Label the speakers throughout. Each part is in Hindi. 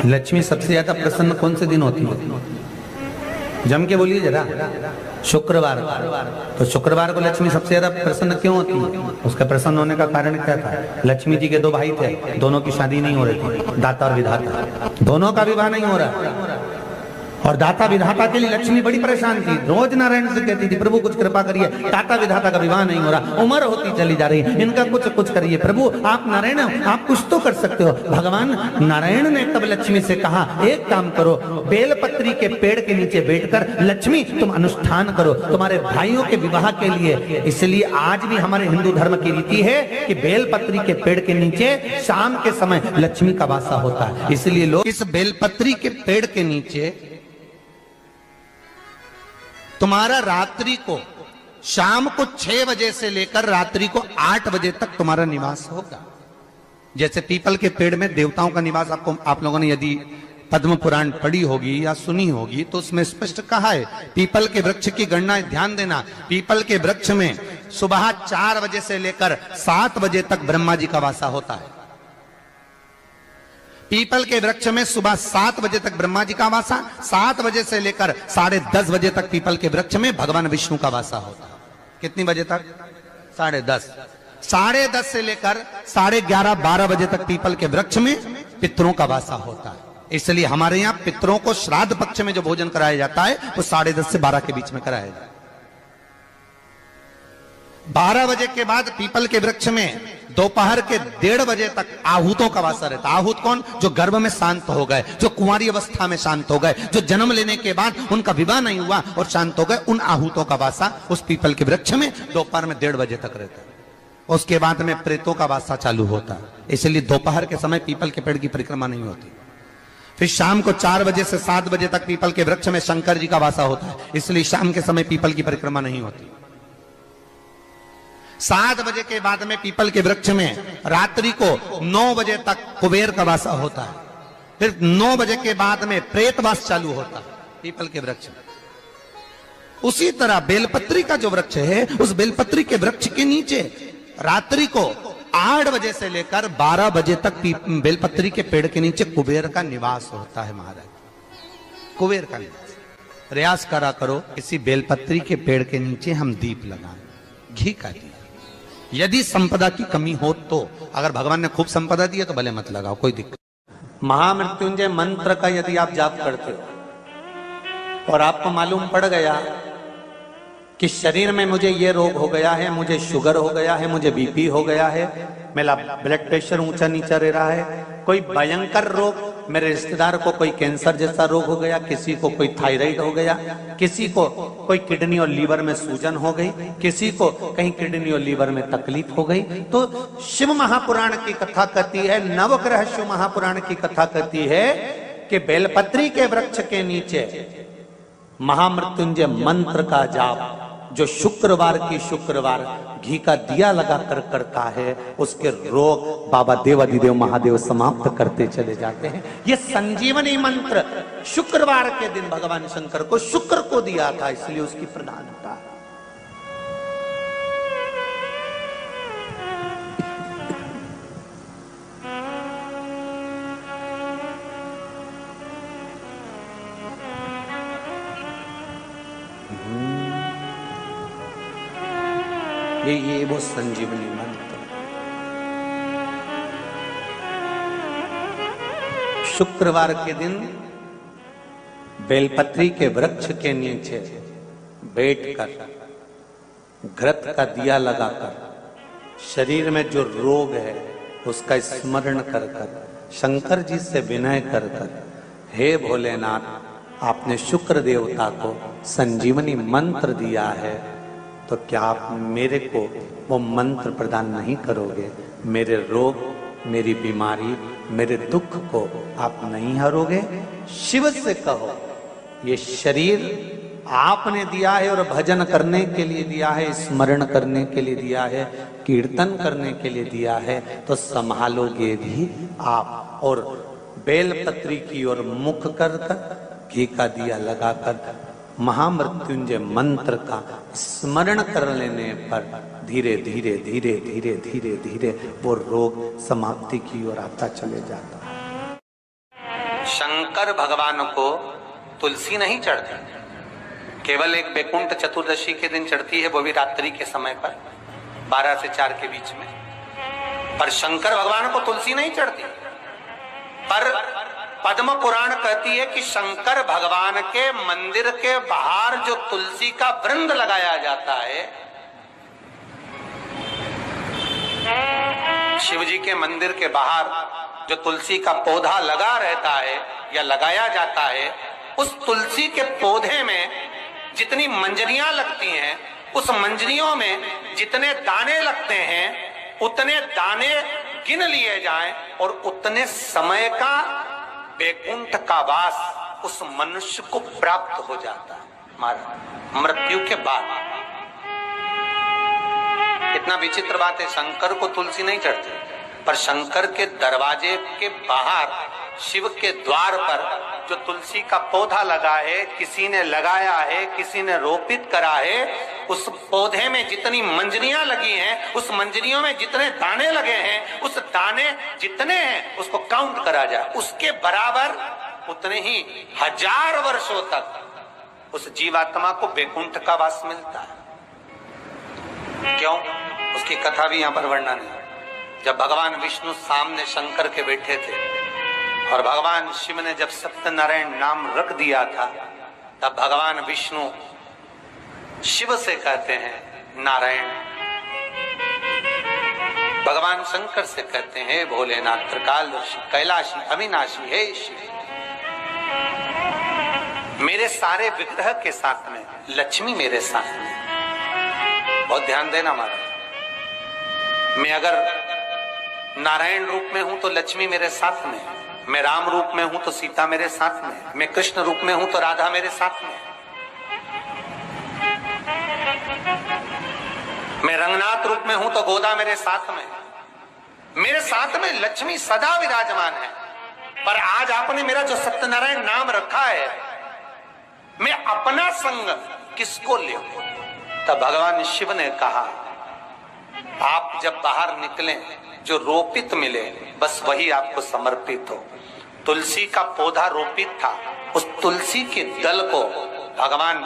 Speaker 1: लक्ष्मी सबसे ज्यादा प्रसन्न कौन से दिन होती है? जम के बोलिए जरा। शुक्रवार। तो शुक्रवार को लक्ष्मी सबसे ज्यादा प्रसन्न क्यों होती है? उसका प्रसन्न होने का कारण क्या था? लक्ष्मी जी के दो भाई थे, दोनों की शादी नहीं हो रही थी, दाता और विधाता, दोनों का विवाह नहीं हो रहा। और दाता विधाता के लिए लक्ष्मी बड़ी परेशान थी, रोज नारायण से कहती थी प्रभु कुछ कृपा करिए, दाता विधाता का विवाह नहीं हो रहा, उम्र होती चली जा रही, इनका कुछ करिए प्रभु, आप नारायण आप कुछ तो कर सकते हो। भगवान नारायण ने तब लक्ष्मी से कहा एक काम करो, बेलपत्री के पेड़ के नीचे बैठकर लक्ष्मी तुम अनुष्ठान करो तुम्हारे भाइयों के विवाह के लिए। इसलिए आज भी हमारे हिंदू धर्म की रीति है कि बेलपत्री के पेड़ के नीचे शाम के समय लक्ष्मी का वासा होता है। इसलिए लोग इस बेलपत्री के पेड़ के नीचे तुम्हारा रात्रि को शाम को 6 बजे से लेकर रात्रि को 8 बजे तक तुम्हारा निवास होगा। जैसे पीपल के पेड़ में देवताओं का निवास आप लोगों ने यदि पद्म पुराण पढ़ी होगी या सुनी होगी तो उसमें स्पष्ट कहा है। पीपल के वृक्ष की गणना ध्यान देना, पीपल के वृक्ष में सुबह 4 बजे से लेकर 7 बजे तक ब्रह्मा जी का वासा होता है। पीपल के वृक्ष में सुबह 7 बजे तक ब्रह्मा जी का वासा, 7 बजे से लेकर 10:30 बजे तक पीपल के वृक्ष में भगवान विष्णु का वासा होता है। कितनी बजे तक? 10:30। 10:30 से लेकर 11:30 12 बजे तक पीपल के वृक्ष में पितरों का वासा होता है। इसलिए हमारे यहाँ पितरों को श्राद्ध पक्ष में जो भोजन कराया जाता है वो 10:30 से 12 के बीच में कराया जाता है। 12 बजे के बाद पीपल के वृक्ष में दोपहर के 1:30 बजे तक आहूतों का वासा रहता है। आहूत कौन? जो गर्भ में शांत हो गए, जो कुंवारी अवस्था में शांत हो गए, जो जन्म लेने के बाद उनका विवाह नहीं हुआ और शांत हो गए, उन आहूतों का वासा उस पीपल के वृक्ष में दोपहर में 1:30 बजे तक रहता है। उसके बाद में प्रेतों का वासा चालू होता है। इसलिए दोपहर के समय पीपल के पेड़ की परिक्रमा नहीं होती। फिर शाम को 4 बजे से 7 बजे तक पीपल के वृक्ष में शंकर जी का वासा होता है। इसलिए शाम के समय पीपल की परिक्रमा नहीं होती। 7 बजे के बाद में पीपल के वृक्ष में रात्रि को 9 बजे तक कुबेर का वासा होता है। फिर 9 बजे के बाद में प्रेतवास चालू होता है पीपल के वृक्ष में। उसी तरह बेलपत्री का जो वृक्ष है, उस बेलपत्री के वृक्ष के नीचे रात्रि को 8 बजे से लेकर 12 बजे तक बेलपत्री के पेड़ के नीचे कुबेर का निवास होता है। महाराज कुबेर का निवास। प्रयास करा करो इसी बेलपत्री के पेड़ के नीचे हम दीप लगाएं, घी का दीप। यदि संपदा की कमी हो तो, अगर भगवान ने खूब संपदा दी है तो भले मत लगाओ, कोई दिक्कत। महामृत्युंजय मंत्र का यदि आप जाप करते हो और आपको मालूम पड़ गया कि शरीर में मुझे ये रोग हो गया है, मुझे शुगर हो गया है, मुझे बीपी हो गया है, मेरा ब्लड प्रेशर ऊंचा नीचा रह रहा है, कोई भयंकर रोग, मेरे रिश्तेदार को कोई कैंसर जैसा रोग हो गया, किसी को कोई थायराइड हो गया, किसी को कोई किडनी और लीवर में सूजन हो गई, किसी को कहीं किडनी और लीवर में तकलीफ हो गई, तो शिव महापुराण की कथा कहती है, नवग्रह शिव महापुराण की कथा कहती है कि बेलपत्री के वृक्ष के नीचे महामृत्युंजय मंत्र का जाप जो शुक्रवार की शुक्रवार घी का दिया लगा कर करता है, उसके रोग बाबा देवाधिदेव महादेव समाप्त करते चले जाते हैं। ये संजीवनी मंत्र शुक्रवार के दिन भगवान शंकर को शुक्र को दिया था, इसलिए उसकी प्रधानता है। ये वो संजीवनी मंत्र। शुक्रवार के दिन बेलपत्री के वृक्ष के नीचे बैठकर घृत का दिया लगाकर शरीर में जो रोग है उसका स्मरण कर कर शंकर जी से विनय कर कर, हे भोलेनाथ आपने शुक्र देवता को संजीवनी मंत्र दिया है, तो क्या आप मेरे को वो मंत्र प्रदान नहीं करोगे? मेरे रोग, मेरी बीमारी, मेरे दुख को आप नहीं हरोगे? शिव से कहो ये शरीर आपने दिया है और भजन करने के लिए दिया है, स्मरण करने के लिए दिया है, कीर्तन करने के लिए दिया है, तो संभालोगे भी आप। और बेलपत्री की ओर मुख कर कर घी का दिया लगाकर महामृत्युंजय मंत्र का स्मरण कर लेने पर धीरे धीरे धीरे धीरे धीरे धीरे वो रोग समाप्ति की ओर आता चले जाता है। शंकर भगवान को तुलसी नहीं चढ़ती, केवल एक बैकुंठ चतुर्दशी के दिन चढ़ती है, वो भी रात्रि के समय पर 12 से 4 के बीच में। पर शंकर भगवान को तुलसी नहीं चढ़ती। पर पद्म पुराण कहती है कि शंकर भगवान के मंदिर के बाहर जो तुलसी का वृंद लगाया जाता है, शिव जी के मंदिर के बाहर जो तुलसी का पौधा लगा रहता है या लगाया जाता है, उस तुलसी के पौधे में जितनी मंजरियां लगती हैं, उस मंजरियों में जितने दाने लगते हैं, उतने दाने गिन लिए जाएं और उतने समय का बैकुंठ का वास उस मनुष्य को प्राप्त हो जाता है मृत्यु के बाद। इतना विचित्र बात है, शंकर को तुलसी नहीं चढ़ती, पर शंकर के दरवाजे के बाहर शिव के द्वार पर जो तुलसी का पौधा लगा है, किसी ने लगाया है, किसी ने रोपित करा है, उस पौधे में जितनी मंजरियां लगी हैं, उस मंजरियों में जितने दाने लगे हैं, उस दाने जितने हैं उसको काउंट करा जाए, उसके बराबर उतने ही 1000 वर्षों तक उस जीवात्मा को बैकुंठ का वास मिलता है। क्यों? उसकी कथा भी यहां पर वर्णन है। जब भगवान विष्णु सामने शंकर के बैठे थे और भगवान शिव ने जब सत्यनारायण नाम रख दिया था, तब भगवान विष्णु शिव से कहते हैं नारायण। भगवान शंकर से कहते हैं भोलेनाथ, त्रिकालदर्शी, कैलाशी, अविनाशी, हे शिव। मेरे सारे विग्रह के साथ में लक्ष्मी मेरे साथ में। बहुत ध्यान देना महाराज, मैं अगर नारायण रूप में हूं तो लक्ष्मी मेरे साथ में, मैं राम रूप में हूं तो सीता मेरे साथ में, मैं कृष्ण रूप में हूं तो राधा मेरे साथ में, मैं रंगनाथ रूप में हूं तो गोदा मेरे साथ में लक्ष्मी सदा विराजमान है। पर आज आपने मेरा जो सत्यनारायण नाम रखा है, मैं अपना संग किसको ले? तब भगवान शिव ने कहा, आप जब बाहर निकले जो रोपित मिले बस वही आपको समर्पित हो। तुलसी का पौधा रोपित था, उस तुलसी के दल को भगवान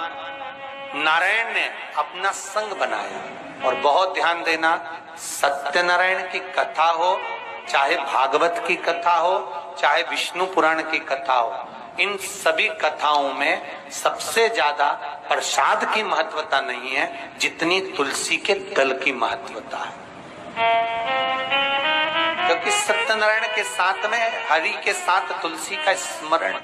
Speaker 1: नारायण ने अपना संग बनाया। और बहुत ध्यान देना, सत्यनारायण की कथा हो, चाहे भागवत की कथा हो, चाहे विष्णु पुराण की कथा हो, इन सभी कथाओं में सबसे ज्यादा प्रसाद की महत्वता नहीं है जितनी तुलसी के दल की महत्वता है। क्योंकि सत्यनारायण के साथ में हरि के साथ तुलसी का स्मरण